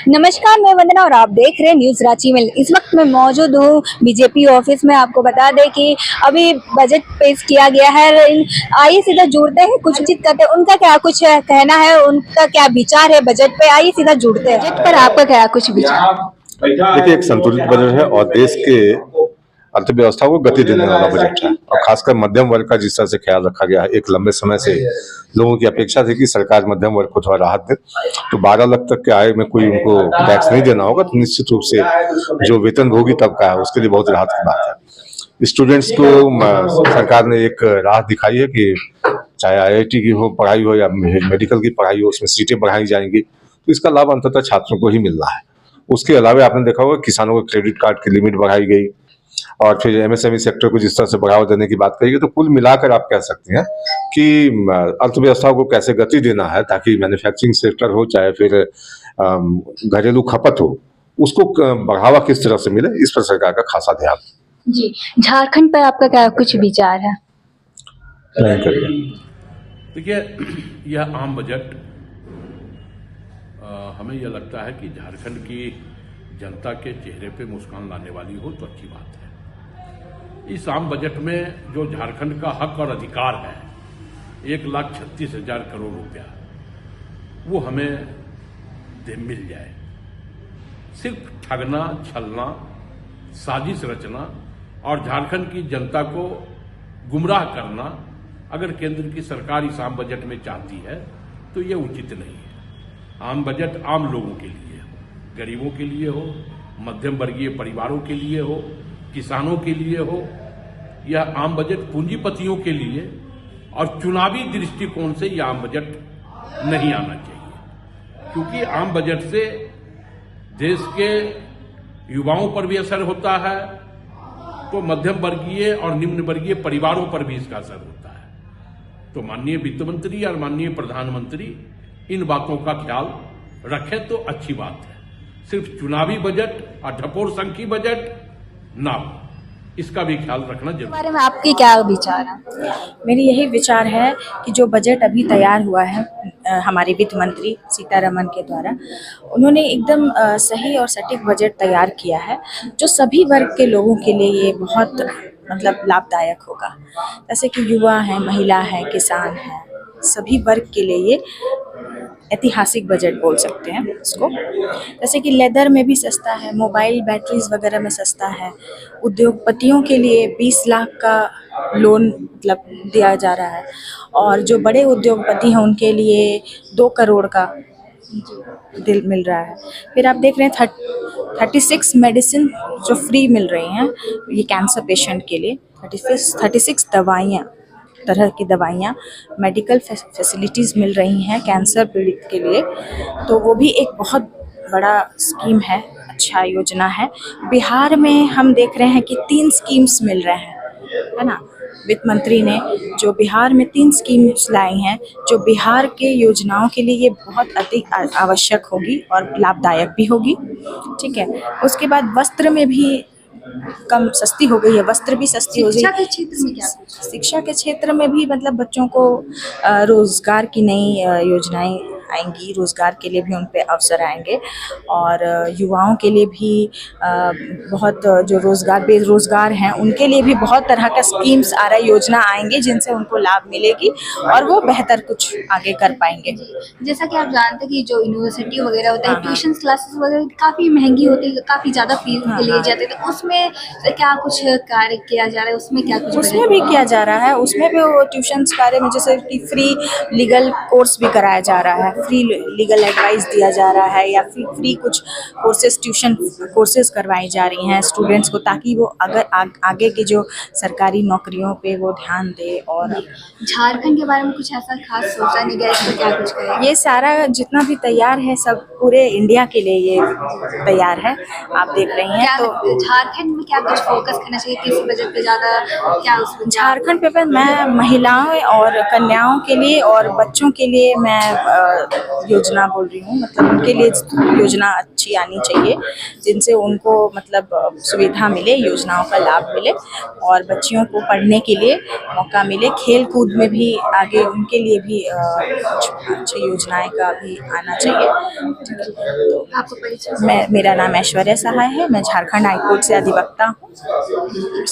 नमस्कार, मैं वंदना और आप देख रहे हैं न्यूज़ रांची में। इस वक्त मैं मौजूद हूँ बीजेपी ऑफिस में। आपको बता दें कि अभी बजट पेश किया गया है। आइए सीधा जुड़ते हैं, कुछ बातचीत करते हैं। उनका क्या कुछ कहना है, उनका क्या विचार है बजट पे। आइए सीधा जुड़ते हैं। बजट पर आपका क्या कुछ विचार? देखिए, एक संतुलित बजट है और देश के अर्थव्यवस्था को गति देने वाला बजट है और खासकर मध्यम वर्ग का जिस तरह से ख्याल रखा गया है। एक लंबे समय से लोगों की अपेक्षा थी कि सरकार मध्यम वर्ग को थोड़ा राहत दे, तो 12 लाख तक के आय में कोई उनको टैक्स नहीं देना होगा, तो निश्चित रूप से जो वेतनभोगी तबका है उसके लिए बहुत राहत की बात है। स्टूडेंट्स को सरकार ने एक राहत दिखाई है कि चाहे IIT की हो पढ़ाई हो या मेडिकल की पढ़ाई हो, उसमें सीटें बढ़ाई जाएंगी, तो इसका लाभ अंततः छात्रों को ही मिल रहा है। उसके अलावा आपने देखा होगा किसानों को क्रेडिट कार्ड की लिमिट बढ़ाई गई और फिर MSME सेक्टर को जिस तरह से बढ़ावा देने की बात कही गई। तो कुल मिलाकर आप कह सकते हैं कि अर्थव्यवस्था को कैसे गति देना है ताकि मैन्युफैक्चरिंग सेक्टर हो चाहे फिर घरेलू खपत हो, उसको बढ़ावा किस तरह से मिले, इस पर सरकार का खासा ध्यान। जी, झारखंड पर आपका क्या कुछ विचार है? देखिए, यह आम बजट हमें यह लगता है कि झारखंड की जनता के चेहरे पे मुस्कान लाने वाली हो तो अच्छी बात है। इस आम बजट में जो झारखंड का हक और अधिकार है 1,36,000 करोड़ रुपया, वो हमें मिल जाए। सिर्फ ठगना, छलना, साजिश रचना और झारखंड की जनता को गुमराह करना अगर केंद्र की सरकार इस आम बजट में चाहती है तो ये उचित नहीं है। आम बजट आम लोगों के लिए हो, गरीबों के लिए हो, मध्यम वर्गीय परिवारों के लिए हो, किसानों के लिए हो। यह आम बजट पूंजीपतियों के लिए और चुनावी दृष्टिकोण से यह आम बजट नहीं आना चाहिए, क्योंकि आम बजट से देश के युवाओं पर भी असर होता है, तो मध्यम वर्गीय और निम्न वर्गीय परिवारों पर भी इसका असर होता है। तो माननीय वित्त मंत्री और माननीय प्रधानमंत्री इन बातों का ख्याल रखें तो अच्छी बात है। सिर्फ चुनावी बजट और ढपोर संखी बजट ना हो, इसका भी ख्याल रखना जरूरी है। बारे में आपके क्या विचार है? मेरी यही विचार है कि जो बजट अभी तैयार हुआ है हमारे वित्त मंत्री सीतारमण के द्वारा, उन्होंने एकदम सही और सटीक बजट तैयार किया है जो सभी वर्ग के लोगों के लिए ये बहुत लाभदायक होगा। जैसे कि युवा हैं, महिला हैं, किसान हैं, सभी वर्ग के लिए ये ऐतिहासिक बजट बोल सकते हैं इसको। जैसे कि लेदर में भी सस्ता है, मोबाइल बैटरीज वगैरह में सस्ता है, उद्योगपतियों के लिए 20 लाख का लोन दिया जा रहा है और जो बड़े उद्योगपति हैं उनके लिए 2 करोड़ का दिल मिल रहा है। फिर आप देख रहे हैं 36 मेडिसिन जो फ्री मिल रही हैं ये कैंसर पेशेंट के लिए। 36 तरह की दवाइयाँ, मेडिकल फैसिलिटीज़ मिल रही हैं कैंसर पीड़ित के लिए, तो वो भी एक बहुत बड़ा स्कीम है, अच्छा योजना है। बिहार में हम देख रहे हैं कि 3 स्कीम्स मिल रहे हैं, है ना। वित्त मंत्री ने जो बिहार में 3 स्कीम्स लाई हैं जो बिहार के योजनाओं के लिए ये बहुत अधिक आवश्यक होगी और लाभदायक भी होगी, ठीक है। उसके बाद वस्त्र में भी कम सस्ती हो गई है, वस्त्र भी सस्ती हो गई। शिक्षा के क्षेत्र में क्या? शिक्षा के क्षेत्र में भी बच्चों को रोजगार की नई योजनाएं आएंगी, रोजगार के लिए भी उन पे अवसर आएंगे और युवाओं के लिए भी बहुत जो बेरोजगार हैं उनके लिए भी बहुत तरह का स्कीम्स आ रहा है, योजना आएंगे जिनसे उनको लाभ मिलेगी और वो बेहतर कुछ आगे कर पाएंगे। जैसा कि आप जानते हैं कि जो यूनिवर्सिटी वगैरह होता है, ट्यूशन क्लासेस वगैरह काफ़ी महंगी होती है, काफ़ी ज़्यादा फीस लिए जाते हैं, तो उसमें क्या कुछ कार्य किया जा रहा है? उसमें क्या कुछ उसमें भी किया जा रहा है, उसमें भी वो ट्यूशन कार्य में जैसे कि फ्री लीगल कोर्स भी कराया जा रहा है, फ्री लीगल एडवाइस दिया जा रहा है या फ्री कुछ कोर्सेज, ट्यूशन कोर्सेज करवाई जा रही हैं स्टूडेंट्स को, ताकि वो अगर आगे की जो सरकारी नौकरियों पे वो ध्यान दे। और झारखंड के बारे में कुछ ऐसा खास सोचा नहीं गया, इसमें क्या कुछ करें? ये सारा जितना भी तैयार है सब पूरे इंडिया के लिए ये तैयार है, आप देख रही हैं। तो झारखंड में क्या कुछ फोकस करना चाहिए, किस बजट पे ज़्यादा क्या? झारखंड पे मैं महिलाओं और कन्याओं के लिए और बच्चों के लिए मैं योजना बोल रही हूँ, मतलब उनके लिए योजना अच्छी आनी चाहिए जिनसे उनको मतलब सुविधा मिले, योजनाओं का लाभ मिले और बच्चियों को पढ़ने के लिए मौका मिले, खेल कूद में भी आगे उनके लिए भी कुछ अच्छी योजनाएं का भी आना चाहिए। तो आपको परिचय मेरा नाम ऐश्वर्या सहाय है, मैं झारखंड हाईकोर्ट से अधिवक्ता हूँ।